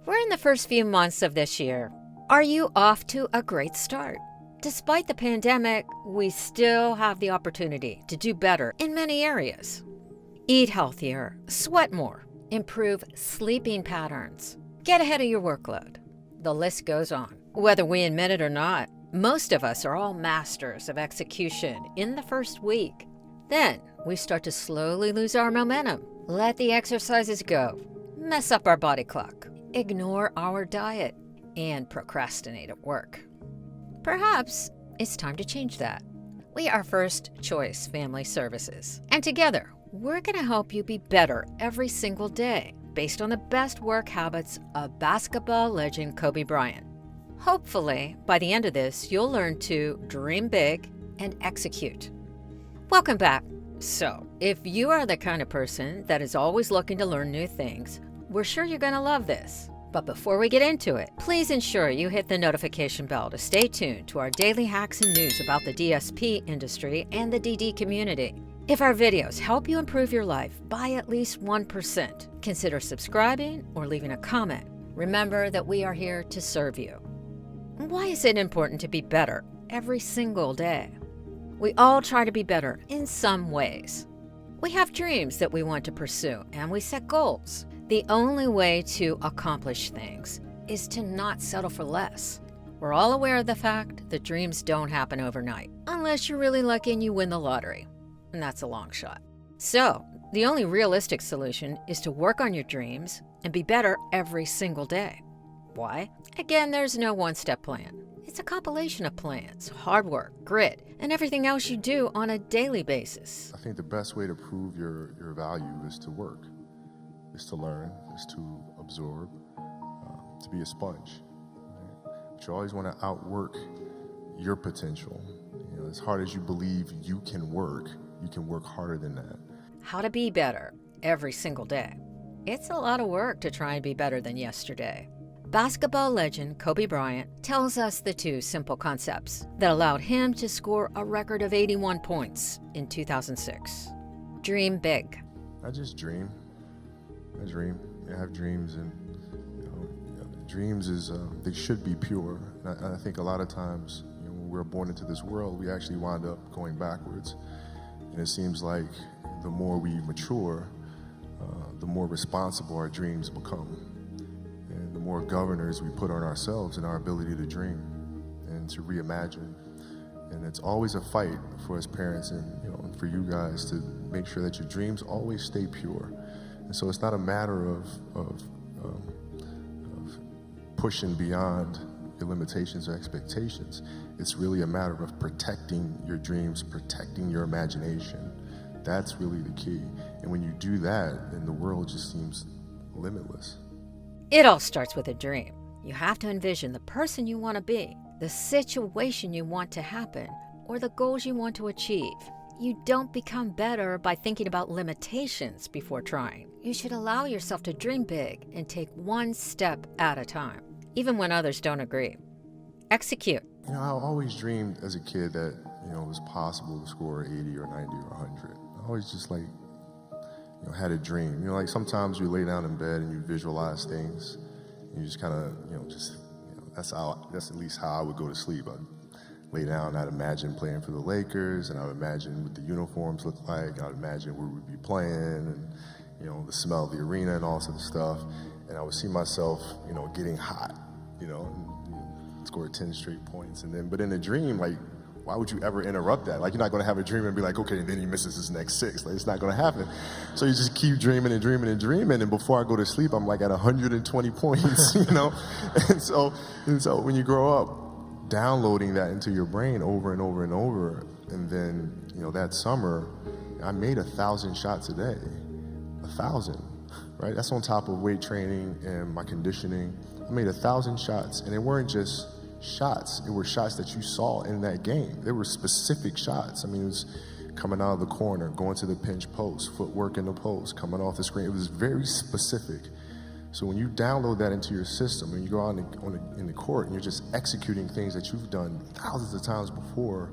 We're in the first few months of this year. Are you off to a great start? Despite the pandemic, we still have the opportunity to do better in many areas. Eat healthier, sweat more, improve sleeping patterns, get ahead of your workload. The list goes on. Whether we admit it or not, most of us are all masters of execution in the first week. Then we start to slowly lose our momentum, let the exercises go, mess up our body clock, ignore our diet, and procrastinate at work. Perhaps it's time to change that. We are First Choice Family Services, and together we're going to help you be better every single day based on the best work habits of basketball legend Kobe Bryant. Hopefully, by the end of this, you'll learn to dream big and execute. Welcome back. So, if you are the kind of person that is always looking to learn new things, we're sure you're going to love this. But before we get into it, please ensure you hit the notification bell to stay tuned to our daily hacks and news about the DSP industry and the DD community. If our videos help you improve your life by at least 1%, consider subscribing or leaving a comment. Remember that we are here to serve you. Why is it important to be better every single day? We all try to be better in some ways. We have dreams that we want to pursue, and we set goals. The only way to accomplish things is to not settle for less. We're all aware of the fact that dreams don't happen overnight, unless you're really lucky and you win the lottery. And that's a long shot. So, the only realistic solution is to work on your dreams and be better every single day. Why? Again, there's no one-step plan. It's a compilation of plans, hard work, grit, and everything else you do on a daily basis. I think the best way to prove your value is to work, is to learn, is to absorb, to be a sponge. Right? But you always want to outwork your potential. You know, as hard as you believe you can work harder than that. How to be better every single day. It's a lot of work to try and be better than yesterday. Basketball legend Kobe Bryant tells us the two simple concepts that allowed him to score a record of 81 points in 2006. Dream big. I just dream. I dream. I have dreams, and dreams is they should be pure. And I think a lot of times, when we're born into this world, we actually wind up going backwards. And it seems like the more we mature, the more responsible our dreams become. And the more governors we put on ourselves and our ability to dream and to reimagine. And it's always a fight for us parents and for you guys to make sure that your dreams always stay pure. And so it's not a matter of pushing beyond your limitations or expectations. It's really a matter of protecting your dreams, protecting your imagination. That's really the key. And when you do that, then the world just seems limitless. It all starts with a dream. You have to envision the person you want to be, the situation you want to happen, or the goals you want to achieve. You don't become better by thinking about limitations before trying. You should allow yourself to dream big and take one step at a time, even when others don't agree. Execute. I always dreamed as a kid that, it was possible to score 80 or 90 or 100. I always just had a dream. Like sometimes you lay down in bed and you visualize things. And you just kind of, that's at least how I would go to sleep. I'd lay down, I'd imagine playing for the Lakers, and I'd imagine what the uniforms look like. I'd imagine where we'd be playing, and the smell of the arena and all sorts of stuff. And I would see myself, getting hot, and score 10 straight points. But in a dream, why would you ever interrupt that? You're not going to have a dream and be like, okay, and then he misses his next 6. It's not going to happen. So you just keep dreaming and dreaming and dreaming, and before I go to sleep, I'm at 120 points, And so when you grow up, downloading that into your brain over and over and over, and then, that summer, I made 1,000 shots a day. 1,000, right? That's on top of weight training and my conditioning. I made 1,000 shots, and they weren't just shots. It were shots that you saw in that game. They were specific shots. It was coming out of the corner, going to the pinch post, footwork in the post, coming off the screen. It was very specific. So when you download that into your system and you go out in the court and you're just executing things that you've done thousands of times before,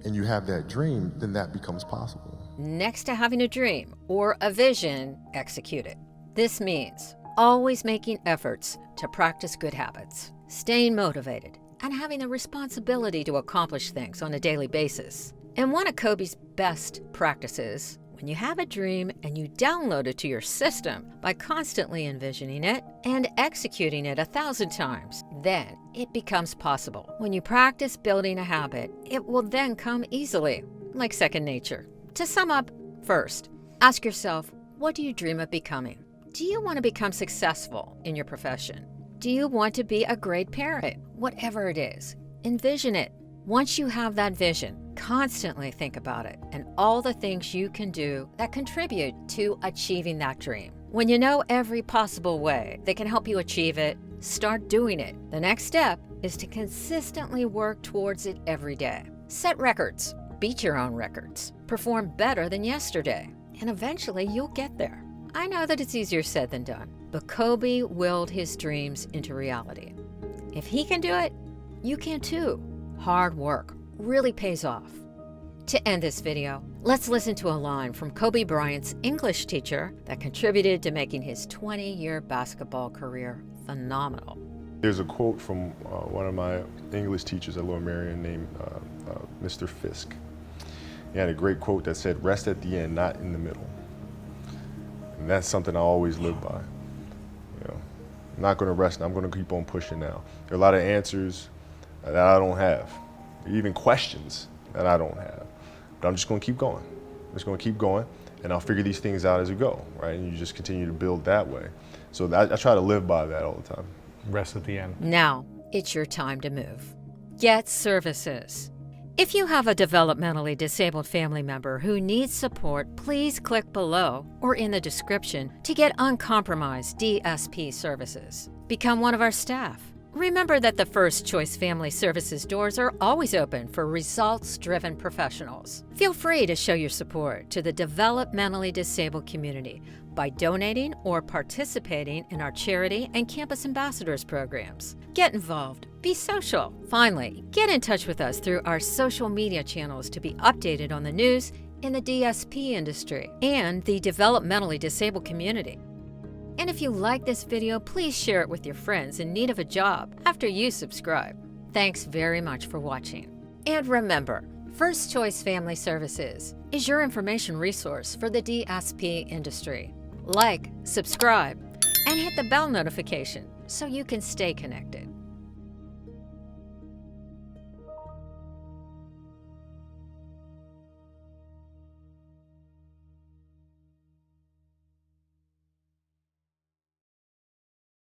and you have that dream, then that becomes possible. Next to having a dream or a vision, execute it. This means always making efforts to practice good habits, staying motivated, and having the responsibility to accomplish things on a daily basis. And one of Kobe's best practices, when you have a dream and you download it to your system by constantly envisioning it and executing it 1,000 times, then it becomes possible. When you practice building a habit, it will then come easily, like second nature. To sum up, first, ask yourself, what do you dream of becoming? Do you want to become successful in your profession? Do you want to be a great parent? Whatever it is, envision it. Once you have that vision, constantly think about it and all the things you can do that contribute to achieving that dream. When you know every possible way that can help you achieve it, start doing it. The next step is to consistently work towards it every day. Set records, beat your own records, perform better than yesterday, and eventually you'll get there. I know that it's easier said than done, but Kobe willed his dreams into reality. If he can do it, you can too. Hard work really pays off. To end this video, let's listen to a line from Kobe Bryant's English teacher that contributed to making his 20-year basketball career phenomenal. There's a quote from one of my English teachers at Lower Merion named Mr. Fisk. He had a great quote that said, "Rest at the end, not in the middle." And that's something I always live by. You know, I'm not going to rest, I'm going to keep on pushing now. There are a lot of answers that I don't have, even questions that I don't have. But I'm just going to keep going. I'm just going to keep going, and I'll figure these things out as we go, right? And you just continue to build that way. So I try to live by that all the time. Rest at the end. Now, it's your time to move. Get services. If you have a developmentally disabled family member who needs support, please click below or in the description to get uncompromised DSP services. Become one of our staff. Remember that the First Choice Family Services doors are always open for results-driven professionals. Feel free to show your support to the developmentally disabled community by donating or participating in our charity and campus ambassadors programs. Get involved. Be social. Finally, get in touch with us through our social media channels to be updated on the news in the DSP industry and the developmentally disabled community. And if you like this video, please share it with your friends in need of a job after you subscribe. Thanks very much for watching. And remember, First Choice Family Services is your information resource for the DSP industry. Like, subscribe, and hit the bell notification so you can stay connected.